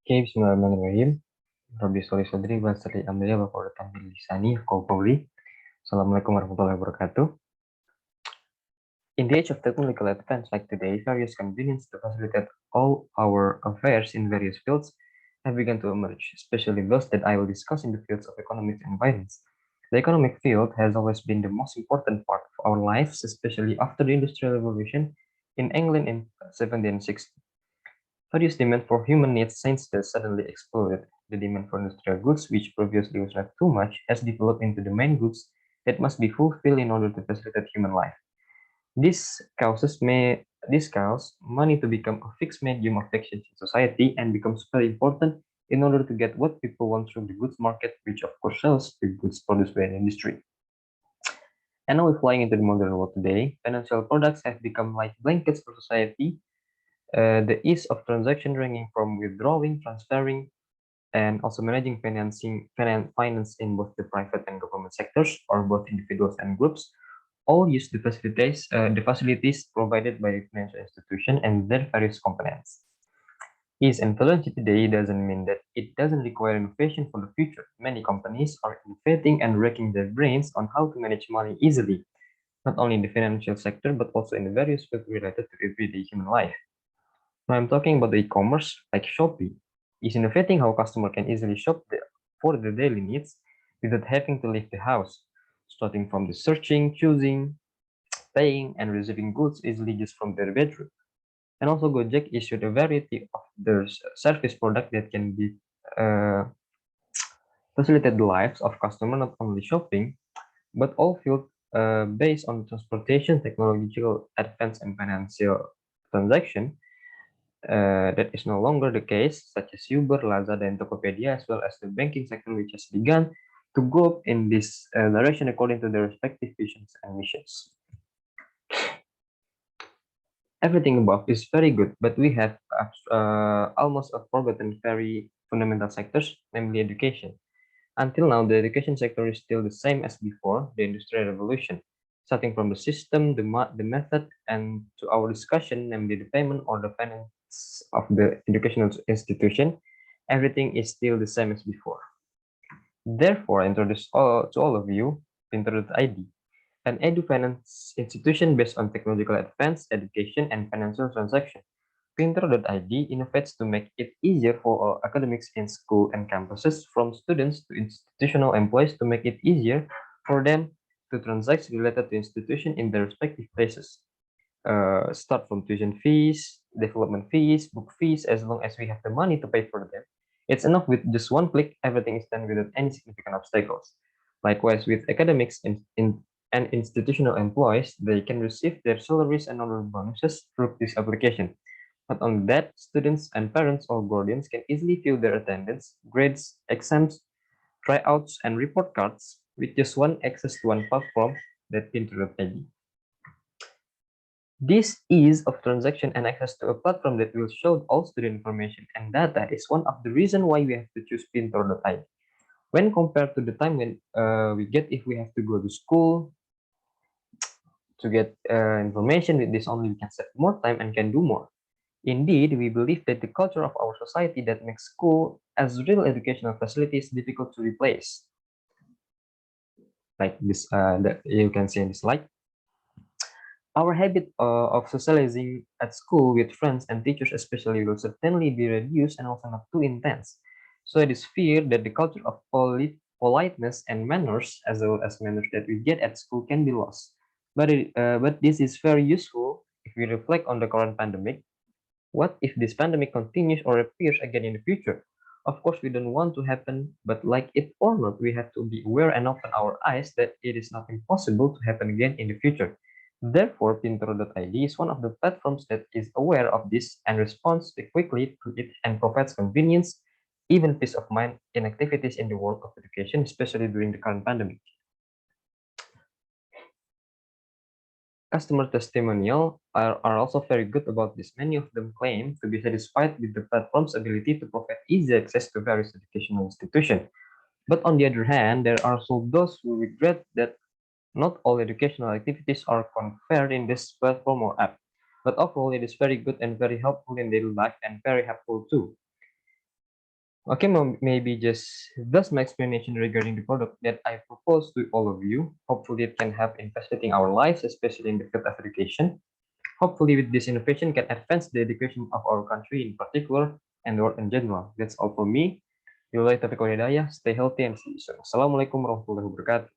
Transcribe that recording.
Oke, bismillahirrahmanirrahim. Rabbi sholli sadri wa yassir amri wa qurratan min lisani yafqahu qawli. Assalamualaikum warahmatullahi wabarakatuh. In the age of technological advance like today, various conveniences to facilitate all our affairs in various fields have begun to emerge, especially those that I will discuss in the fields of economics and finance. The economic field has always been the most important part of our lives, especially after the Industrial Revolution in England in 1760. Various demand for human needs since they suddenly exploded. The demand for industrial goods, which previously was not too much, has developed into the main goods that must be fulfilled in order to facilitate human life. This cause money to become a fixed medium of exchange in society and becomes very important in order to get what people want through the goods market, which of course sells the goods produced by an industry. And now we're flying into the modern world today. Financial products have become like blankets for society. The ease of transaction ranging from withdrawing, transferring, and also managing finance in both the private and government sectors, or both individuals and groups, all use the facilities provided by the financial institution and their various components. Ease and fluency today doesn't mean that it doesn't require innovation for the future. Many companies are innovating and wrecking their brains on how to manage money easily, not only in the financial sector, but also in the various fields related to everyday human life. Now I'm talking about the e-commerce like Shopee is innovating how customer can easily for their daily needs without having to leave the house, starting from the searching, choosing, paying, and receiving goods easily just from their bedroom. And also Gojek issued a variety of their service product that can be uh, facilitate the lives of customer not only shopping but all field based on transportation, technological advance, and financial transaction. That is no longer the case, such as Uber, Lazada, and Tokopedia, as well as the banking sector, which has begun to go in this direction according to their respective visions and missions. Everything above is very good, but we have almost forgotten very fundamental sectors, namely education. Until now, the education sector is still the same as before the Industrial Revolution, starting from the system, the method, and to our discussion, namely the payment or the finance of the educational institution, everything is still the same as before. Therefore, I introduce to all of you Pinter.id, an edu-finance institution based on technological advance, education, and financial transaction. Pinter.id innovates to make it easier for all academics in school and campuses, from students to institutional employees, to make it easier for them to transact related to institution in their respective places. Start from tuition fees, development fees, book fees, as long as we have the money to pay for them. It's enough with just one click, everything is done without any significant obstacles. Likewise, with academics and institutional employees, they can receive their salaries and other bonuses through this application. Not only that, students and parents or guardians can easily view their attendance, grades, exams, tryouts, and report cards with just one access to one platform that Pinterest. This ease of transaction and access to a platform that will show all student information and data is one of the reasons why we have to choose Pinter.id. When compared to the time when we get if we have to go to school to get information, with this only we can save more time and can do more. Indeed, we believe that the culture of our society that makes school as real educational facility is difficult to replace. Like this, that you can see in this slide. Our habit of socializing at school with friends and teachers especially will certainly be reduced and also not too intense. So it is feared that the culture of politeness and manners, as well as manners that we get at school, can be lost. But this is very useful if we reflect on the current pandemic. What if this pandemic continues or appears again in the future? Of course, we don't want to happen, but like it or not, we have to be aware and open our eyes that it is not impossible to happen again in the future. Therefore, Pinter.id is one of the platforms that is aware of this and responds quickly to it and provides convenience, even peace of mind in activities in the world of education, especially during the current pandemic. Customer testimonial are also very good about this. Many of them claim to be satisfied with the platform's ability to provide easy access to various educational institutions. But on the other hand, there are also those who regret that not all educational activities are conferred in this platform or app. But overall, it is very good and very helpful in daily life and very helpful too. Okay, maybe just that's my explanation regarding the product that I propose to all of you. Hopefully, it can help in facilitating our lives, especially in the field of education. Hopefully, with this innovation, can advance the education of our country in particular and the world in general. That's all for me. Stay healthy and see you soon. Assalamualaikum warahmatullahi wabarakatuh.